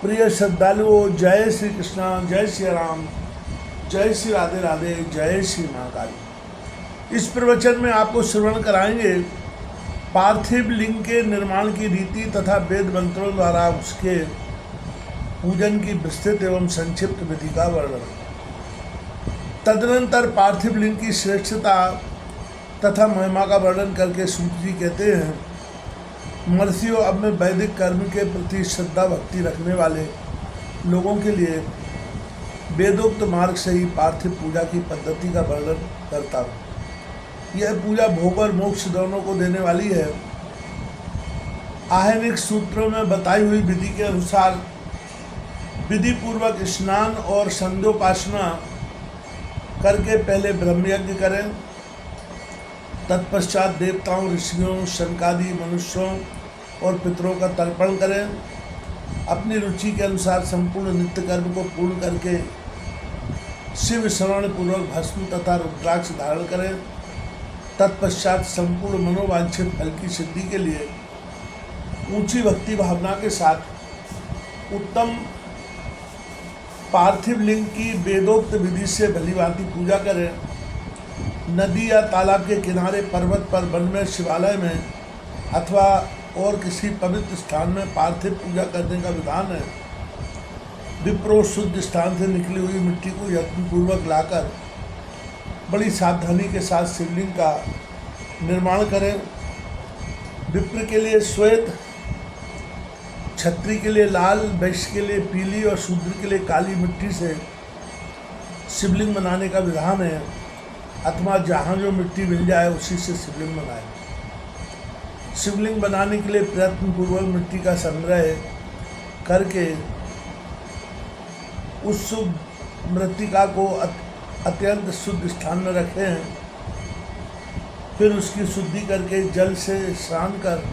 प्रिय श्रद्धालुओं, जय श्री कृष्णा, जय श्री राम, जय श्री राधे राधे, जय श्री महाकाली। इस प्रवचन में आपको श्रवण कराएंगे पार्थिव लिंग के निर्माण की रीति तथा वेद मंत्रों द्वारा उसके पूजन की विस्तृत एवं संक्षिप्त विधि का वर्णन। तदनंतर पार्थिव लिंग की श्रेष्ठता तथा महिमा का वर्णन करके सूत जी कहते हैं, महर्षियों, अब मैं वैदिक कर्म के प्रति श्रद्धा भक्ति रखने वाले लोगों के लिए वेदोक्त मार्ग से ही पार्थिव पूजा की पद्धति का वर्णन करता हूँ। यह पूजा भोग और मोक्ष दोनों को देने वाली है। आहनिक सूत्रों में बताई हुई विधि के अनुसार विधि पूर्वक स्नान और संध्योपासना करके पहले ब्रह्मयज्ञ करें, तत्पश्चात देवताओं, ऋषियों, शनकादि मनुष्यों और पितरों का तर्पण करें। अपनी रुचि के अनुसार संपूर्ण नित्य कर्म को पूर्ण करके शिव श्रवण पूर्वक भस्म तथा रुद्राक्ष धारण करें। तत्पश्चात संपूर्ण मनोवांछित फल की सिद्धि के लिए ऊंची भक्ति भावना के साथ उत्तम पार्थिव लिंग की वेदोक्त विधि से भलीभांति पूजा करें। नदी या तालाब के किनारे, पर्वत पर, वन में, शिवालय में अथवा और किसी पवित्र स्थान में पार्थिव पूजा करने का विधान है। विप्रो शुद्ध स्थान से निकली हुई मिट्टी को यत्नपूर्वक लाकर बड़ी सावधानी के साथ शिवलिंग का निर्माण करें। विप्र के लिए श्वेत, क्षत्रिय के लिए लाल, वैश्य के लिए पीली और शूद्र के लिए काली मिट्टी से शिवलिंग बनाने का विधान है, अथवा जहाँ जो मिट्टी मिल जाए उसी से शिवलिंग बनाए। शिवलिंग बनाने के लिए प्रयत्नपूर्वक मिट्टी का संग्रह करके उस मृत्तिका को अत्यंत शुद्ध स्थान में रखें। फिर उसकी शुद्धि करके जल से स्नान कर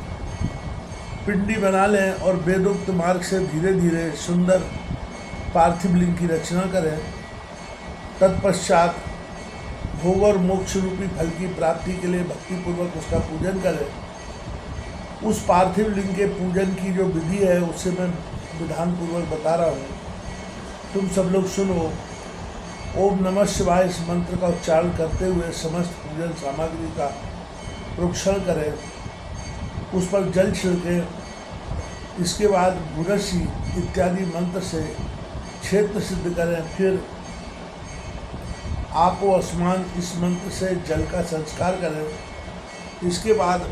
पिंडी बना लें और वेदोक्त मार्ग से धीरे धीरे सुंदर पार्थिव लिंग की रचना करें। तत्पश्चात भोग और मोक्ष रूपी फल की प्राप्ति के लिए भक्तिपूर्वक उसका पूजन करें। उस पार्थिव लिंग के पूजन की जो विधि है उसे मैं विधानपूर्वक बता रहा हूँ, तुम सब लोग सुनो। ओम नमः शिवाय इस मंत्र का उच्चारण करते हुए समस्त पूजन सामग्री का प्रोक्षण करें, उस पर जल छिड़कें। इसके बाद गुरसी इत्यादि मंत्र से क्षेत्र सिद्ध करें। फिर आपो आसमान इस मंत्र से जल का संस्कार करें। इसके बाद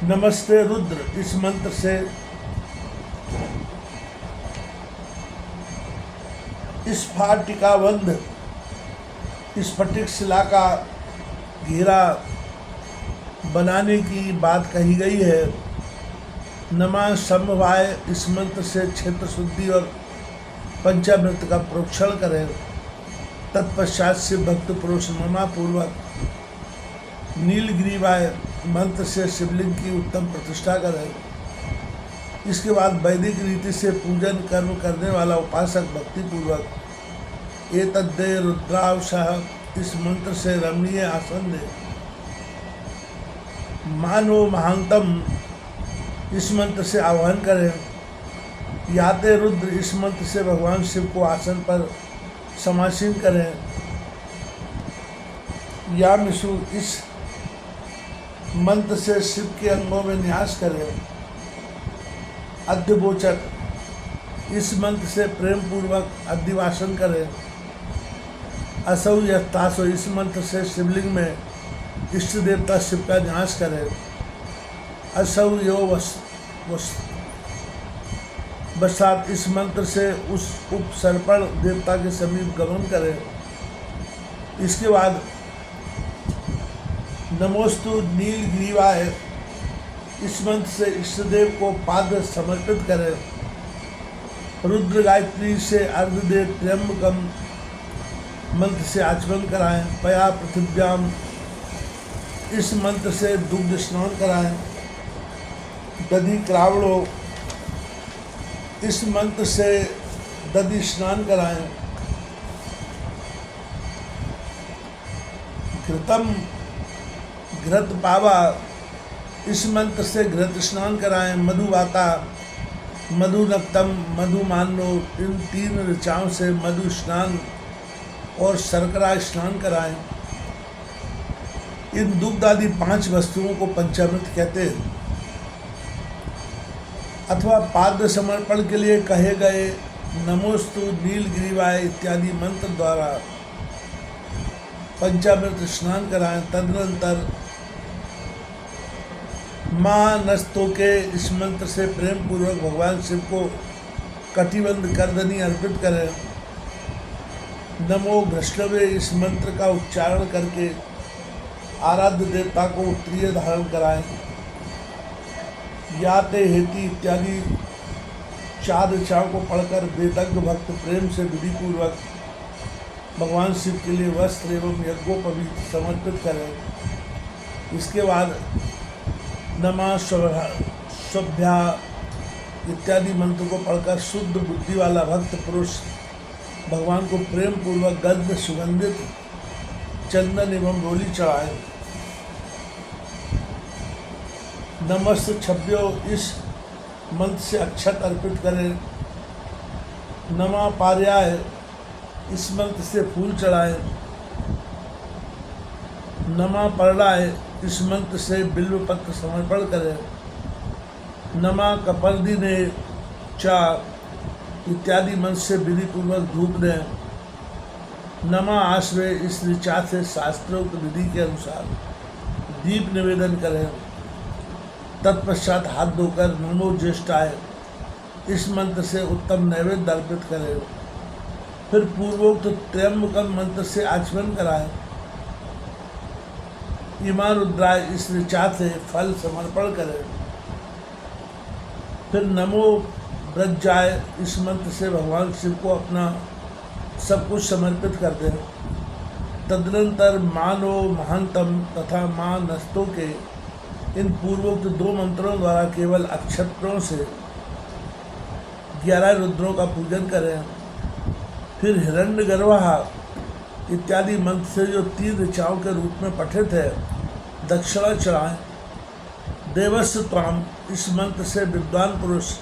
नमस्ते रुद्र इस मंत्र से स्फाटिकाबंध स्फटिक शिला का घेरा बनाने की बात कही गई है। नमः समवाय इस मंत्र से क्षेत्र शुद्धि और पंचामृत का प्रोक्षण करें। तत्पश्चात से भक्त पुरुष नमा पूर्वक नीलग्रीवाय मंत्र से शिवलिंग की उत्तम प्रतिष्ठा करें। इसके बाद वैदिक रीति से पूजन कर्म करने वाला उपासक भक्तिपूर्वक एतद्दे रुद्रावशः इस मंत्र से रमणीय आसन दे। मानो महांतम इस मंत्र से आह्वान करें। याते रुद्र इस मंत्र से भगवान शिव को आसन पर समासीन करें। या मिशु इस मंत्र से शिव के अंगों में न्यास करें। अध्यबोचक इस मंत्र से प्रेम पूर्वक अधिवासन करें। असौ यस्तासो इस मंत्र से शिवलिंग में इष्ट देवता शिव का न्यास करें। असौ यो बसात इस मंत्र से उस उपसर्पण देवता के समीप गमन करें। इसके बाद नमोस्तु नीलग्रीवाय इस मंत्र से इष्टदेव को पाद समर्पित करें। रुद्र गायत्री से अर्धदे त्र्यंबकम मंत्र से आचमन कराएं। पया पृथिव्याम इस मंत्र से दुग्ध स्नान कराएं। दधि क्रावणो इस मंत्र से दधि स्नान कराएं। घृतम घृत पावा इस मंत्र से घृत स्नान कराएं। मधुवाता मधु नक्तम, मधु मानो, इन 3 ऋचाओं से मधु स्नान और शर्करा स्नान कराएं। इन दुग्ध आदि 5 वस्तुओं को पंचामृत कहते हैं। अथवा पाद्य समर्पण के लिए कहे गए नमोस्तु नीलगिरिवाय इत्यादि मंत्र द्वारा पंचामृत स्नान कराएं। तदनंतर माँ नस्तों के इस मंत्र से प्रेम पूर्वक भगवान शिव को कटिबंध करदनी अर्पित करें। नमो वृष्णवे इस मंत्र का उच्चारण करके आराध्य देवता को उत्तरीय धारण कराएं। याते हेति इत्यादि 4 ऋचाओं को पढ़कर वेदज्ञ भक्त प्रेम से विधि पूर्वक भगवान शिव के लिए वस्त्र एवं यज्ञोपवीत समर्पित करें। इसके बाद नमः स्वभ्या इत्यादि मंत्र को पढ़कर शुद्ध बुद्धि वाला भक्त पुरुष भगवान को प्रेम पूर्वक गंध सुगंधित चंदन एवं रोली चढ़ाए। नमस्त छब्यो इस मंत्र से अक्षत अर्पित करें। नमा पार्याय इस मंत्र से फूल चढ़ाएं। नमा पर्णाय इस मंत्र से बिल्व पत्र समर्पण करें। नमा कपर्दिने चा इत्यादि मंत्र से विधि पूर्वक धूप दें। नमा आश्वे इस ऋचा से शास्त्रोक्त विधि के अनुसार दीप निवेदन करें। तत्पश्चात हाथ धोकर नमो ज्येष्ठाय इस मंत्र से उत्तम नैवेद्य अर्पित करें। फिर पूर्वोक्त त्र्यंबकम मंत्र से आचमन कराएं। इमा रुद्राय इस ऋचा से फल समर्पण करें। फिर नमो ब्रजाय इस मंत्र से भगवान शिव को अपना सब कुछ समर्पित कर दें। तदनंतर मानो महानतम तथा माँ नस्तों के इन पूर्वोक्त 2 मंत्रों द्वारा केवल अक्षत्रों से 11 रुद्रों का पूजन करें। फिर हिरण्यगर्भः इत्यादि मंत्र से जो 3 ऋचाओं के रूप में पठित है दक्षिणा चढ़ाएं। देवस्य त्वाम इस मंत्र से विद्वान पुरुष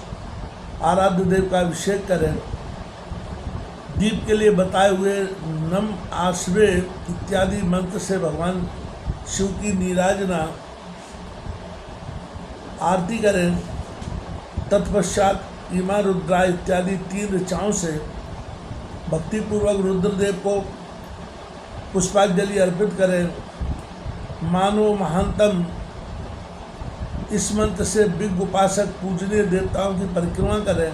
आराध्य देव का अभिषेक करें। दीप के लिए बताए हुए नम आश्वे इत्यादि मंत्र से भगवान शिव की नीराजना आरती करें। तत्पश्चात इमा रुद्रा इत्यादि 3 ऋचाओं से भक्तिपूर्वक रुद्रदेव को पुष्पांजलि अर्पित करें। मानो महानतम इस मंत्र से विज्ञ उपासक पूजनीय देवताओं की परिक्रमा करें।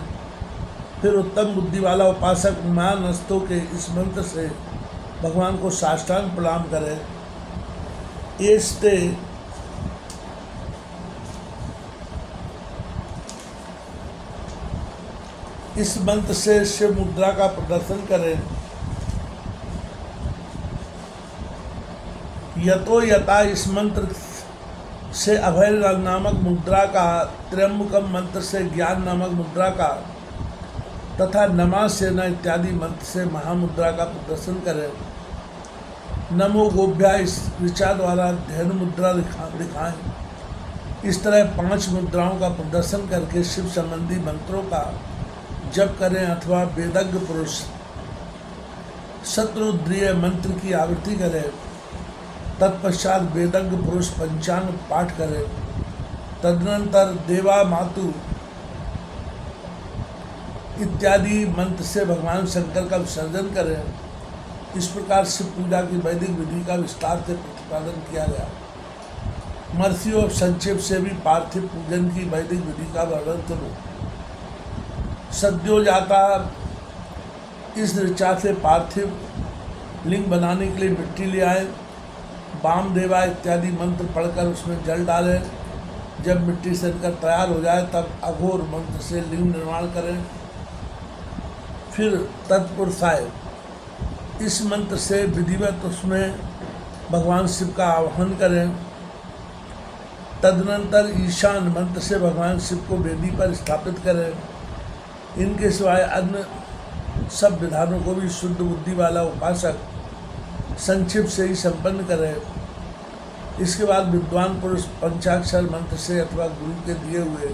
फिर उत्तम बुद्धि वाला उपासक महानस्तों के इस मंत्र से भगवान को साष्टांग प्रणाम करें। एस्ते इस मंत्र से शिव मुद्रा का प्रदर्शन करें। यतो यथा इस मंत्र से अभय नामक मुद्रा का, त्र्यंबकम मंत्र से ज्ञान नामक मुद्रा का तथा नमा सेना इत्यादि मंत्र से महामुद्रा का प्रदर्शन करें। नमो गोभ्या इस ऋचा द्वारा ध्यान मुद्रा दिखाएं। इस तरह 5 मुद्राओं का प्रदर्शन करके शिव संबंधी मंत्रों का जप करें अथवा वेदज्ञ पुरुष शत्रुद्रिय मंत्र की आवृत्ति करें। तत्पश्चात वेदज्ञ पुरुष पंचांग पाठ करें। तदनंतर देवा मातु इत्यादि मंत्र से भगवान शंकर का विसर्जन करें। इस प्रकार शिव पूजा की वैदिक विधि का विस्तार से प्रतिपादन किया गया। महर्षि और संक्षेप से भी पार्थिव पूजन की वैदिक विधि का वर्णन करो। सद्यो जाता इस ऋचा से पार्थिव लिंग बनाने के लिए मिट्टी ले आए। वामदेवा इत्यादि मंत्र पढ़कर उसमें जल डालें। जब मिट्टी से इनका तैयार हो जाए तब अघोर मंत्र से लिंग निर्माण करें। फिर तत्पुरुषाय इस मंत्र से विधिवत उसमें भगवान शिव का आह्वान करें। तदनंतर ईशान मंत्र से भगवान शिव को वेदी पर स्थापित करें। इनके सिवाय अन्य सब विधानों को भी शुद्ध बुद्धि वाला उपासक संक्षिप्त से ही संपन्न करें। इसके बाद विद्वान पुरुष पंचाक्षर मंत्र से अथवा गुरु के दिए हुए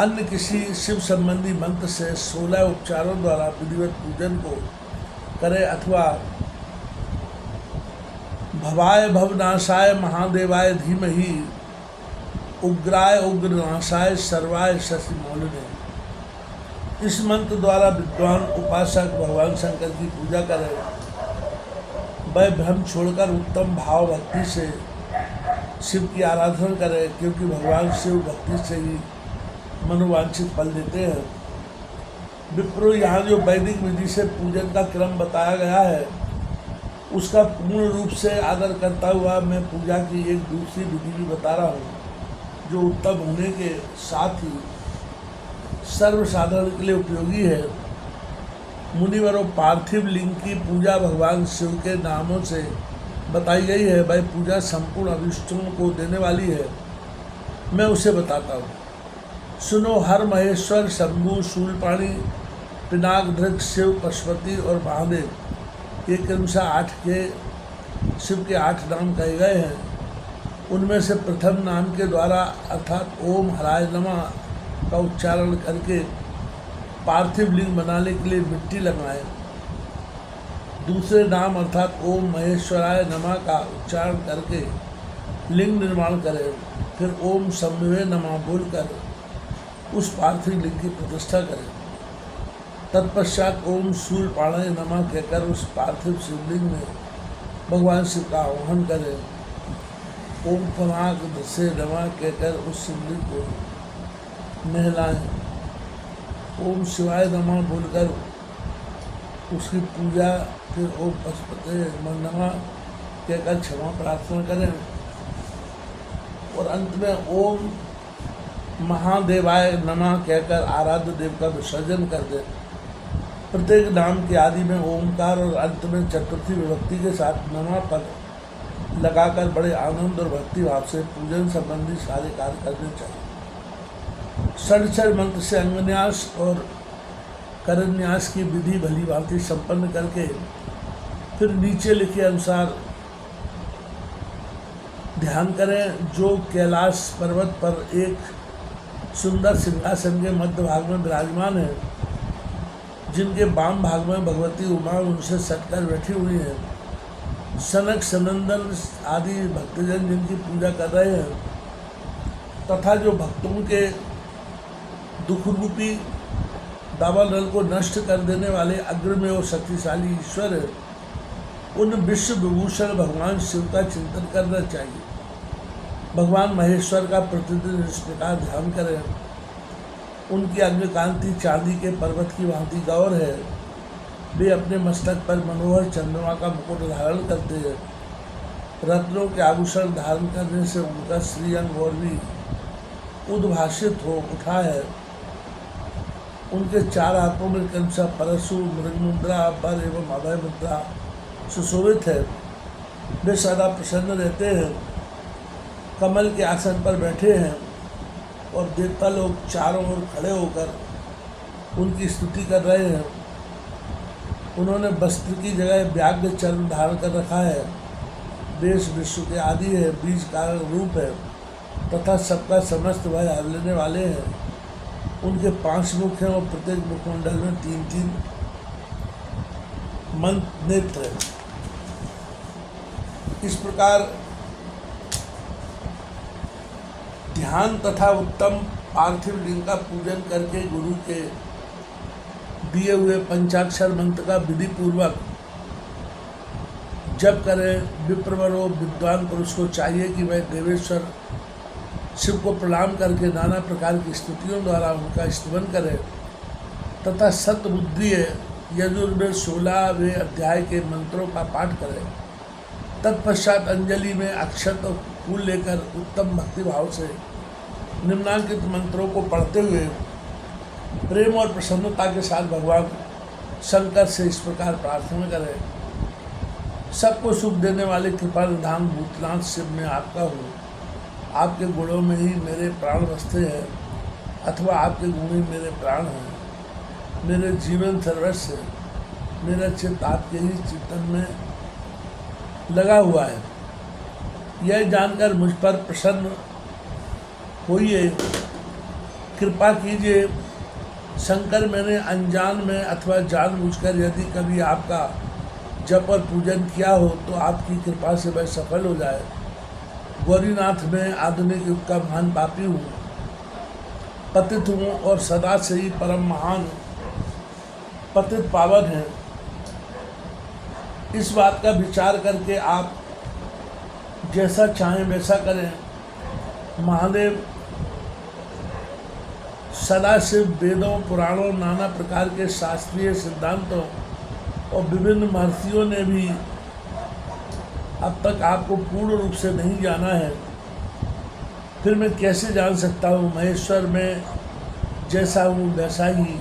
अन्य किसी शिव संबंधी मंत्र से 16 उपचारों द्वारा विधिवत पूजन को करें अथवा भवाय भवनाशाय महादेवाय धीमहि उग्राय उग्रनाशाय सर्वाय शशि मौलिने, इस मंत्र द्वारा विद्वान उपासक भगवान शंकर की पूजा करें। वह भ्रम छोड़कर उत्तम भाव भक्ति से शिव की आराधना करें, क्योंकि भगवान शिव भक्ति से ही मनोवांछित फल देते हैं। विप्रो, यहाँ जो वैदिक विधि से पूजन का क्रम बताया गया है उसका पूर्ण रूप से आदर करता हुआ मैं पूजा की एक दूसरी विधि भी बता रहा हूँ, जो उत्तम होने के साथ ही सर्वसाधारण के लिए उपयोगी है। मुनिवरों, पार्थिव लिंग की पूजा भगवान शिव के नामों से बताई गई है। वह पूजा संपूर्ण अभिष्टों को देने वाली है। मैं उसे बताता हूँ। सुनो, हर महेश्वर, शंभु, शूलपाणी, पिनाक, धृत, शिव, पशुपति और महादेव, ये क्रमशः 8 के शिव के 8 नाम कहे गए हैं। उनमें से प्रथम नाम के द्वारा अर्थात ओम हराय नमः का उच्चारण करके पार्थिव लिंग बनाने के लिए मिट्टी लगाएं। दूसरे नाम अर्थात ओम महेश्वराय नमः का उच्चारण करके लिंग निर्माण करें। फिर ओम शंभवे नमः बोलकर उस पार्थिव लिंग की प्रतिष्ठा करें। तत्पश्चात ओम शूलपाणाय नमः कहकर उस पार्थिव शिवलिंग में भगवान शिव का आह्वान करें। ओम पनाक से नमः कहकर उस शिवलिंग को नहलाएं। ओम शिवाय नमः बोलकर उसकी पूजा, फिर ओम पशुपते नमः कहकर क्षमा प्रार्थना करें और अंत में ओम महादेवाय नमः कहकर आराध्य देव का विसर्जन कर दें। प्रत्येक नाम के आदि में ओमकार और अंत में चतुर्थी विभक्ति के साथ नमः पद लगाकर बड़े आनंद और भक्ति भाव से पूजन संबंधी सारे कार्य करने चाहिए। षड्क्षर मंत्र से अंगन्यास और करन्यास की विधि भली भांति संपन्न करके फिर नीचे लिखे अनुसार ध्यान करें। जो कैलाश पर्वत पर एक सुंदर सिंहासन के मध्य भाग में विराजमान है, जिनके वाम भाग में भगवती उमा उनसे सटकर बैठी हुई हैं, सनक सनंदन आदि भक्तजन जिनकी पूजा कर रहे हैं, तथा जो भक्तों के दुख रूपी दावानल को नष्ट कर देने वाले अग्रमेय और शक्तिशाली ईश्वर है, उन विश्व विभूषण भगवान शिव का चिंतन करना चाहिए। भगवान महेश्वर का प्रतिदिन इस प्रकार ध्यान करें। उनकी अंग कांति चांदी के पर्वत की भांति गौर है। वे अपने मस्तक पर मनोहर चंद्रमा का मुकुट धारण करते हैं। रत्नों के आभूषण धारण करने से उनका श्रीअंग और भी उद्भाषित हो उठा है। उनके 4 हाथों में क्रमशः परशु, मृगमुद्रा, बर एवं अभय मुद्रा सुशोभित है। वे सदा प्रसन्न रहते हैं। कमल के आसन पर बैठे हैं और देवता लोग चारों ओर खड़े होकर उनकी स्तुति कर रहे हैं। उन्होंने वस्त्र की जगह व्याघ्र चर्म धारण कर रखा है। देश विश्व के आदि है, बीज कारण रूप है तथा सबका समस्त भय हर लेने वाले हैं। उनके 5 मुख हैं और प्रत्येक मुखमंडल में 3-3 मंत्र नेत्र है। इस प्रकार ध्यान तथा उत्तम पार्थिव लिंग का पूजन करके गुरु के दिए हुए पंचाक्षर मंत्र का विधि पूर्वक जप करें। विप्रवरों, विद्वान पुरुष को चाहिए कि वह देवेश्वर शिव को प्रणाम करके नाना प्रकार की स्तुतियों द्वारा उनका स्तुवन करें तथा सतबुद्धि यजुर्वेद 16वें अध्याय के मंत्रों का पाठ करें। तत्पश्चात अंजलि में अक्षत और फूल लेकर उत्तम भक्ति भाव से निम्नांकित मंत्रों को पढ़ते हुए प्रेम और प्रसन्नता के साथ भगवान शंकर से इस प्रकार प्रार्थना करें। सबको सुख देने वाले कृपा निधान भूतनाथ शिव में आपका हूँ। आपके गुणों में ही मेरे प्राण बसते हैं अथवा आपके गुण ही मेरे प्राण हैं। मेरे जीवन सर्वस्व है। मेरा चित्त आपके ही चिंतन में लगा हुआ है। यह जानकर मुझ पर प्रसन्न होइए कृपा कीजिए शंकर, मैंने अनजान में अथवा जानबूझकर यदि कभी आपका जप और पूजन किया हो तो आपकी कृपा से वह सफल हो जाए। गौरीनाथ में आधुनिक युग का महान पापी हूँ, पतित हूँ और सदा से ही परम महान पतित पावन है। इस बात का विचार करके आप जैसा चाहें वैसा करें। महादेव सदा से वेदों, पुराणों, नाना प्रकार के शास्त्रीय सिद्धांतों और विभिन्न महर्षियों ने भी अब तक आपको पूर्ण रूप से नहीं जाना है। फिर मैं कैसे जान सकता हूँ? महेश्वर में जैसा हूँ वैसा ही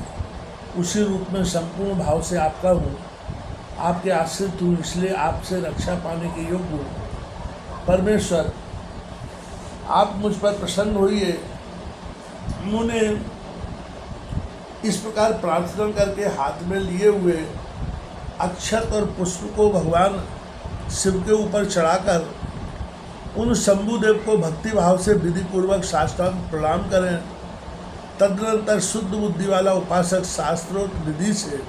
उसी रूप में संपूर्ण भाव से आपका हूँ, आपके आश्रित हूँ, इसलिए आपसे रक्षा पाने के योग्य हूँ। परमेश्वर, आप मुझ पर प्रसन्न होइए। उन्होंने इस प्रकार प्रार्थना करके हाथ में लिए हुए अक्षत और पुष्प को भगवान शिव के ऊपर चढ़ाकर उन शंभुदेव को भक्ति भाव से विधि पूर्वक साष्टांग प्रणाम करें। तदनंतर शुद्ध बुद्धि वाला उपासक शास्त्रोक्त विधि से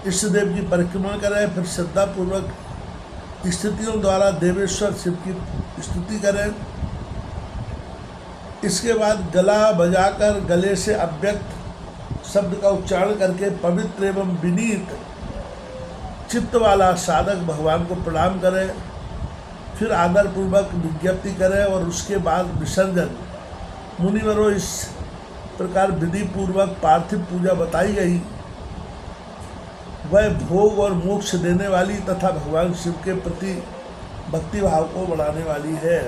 इष्ट देव की परिक्रमा करें। फिर श्रद्धापूर्वक स्थितियों द्वारा देवेश्वर शिव की स्तुति करें। इसके बाद गला बजाकर गले से अव्यक्त शब्द का उच्चारण करके पवित्र एवं विनीत चित्त वाला साधक भगवान को प्रणाम करें। फिर आदरपूर्वक विज्ञप्ति करें और उसके बाद विसर्जन। मुनिवरों, इस प्रकार विधि पूर्वक पार्थिव पूजा बताई गई वह भोग और मोक्ष देने वाली तथा भगवान शिव के प्रति भक्ति भाव को बढ़ाने वाली है।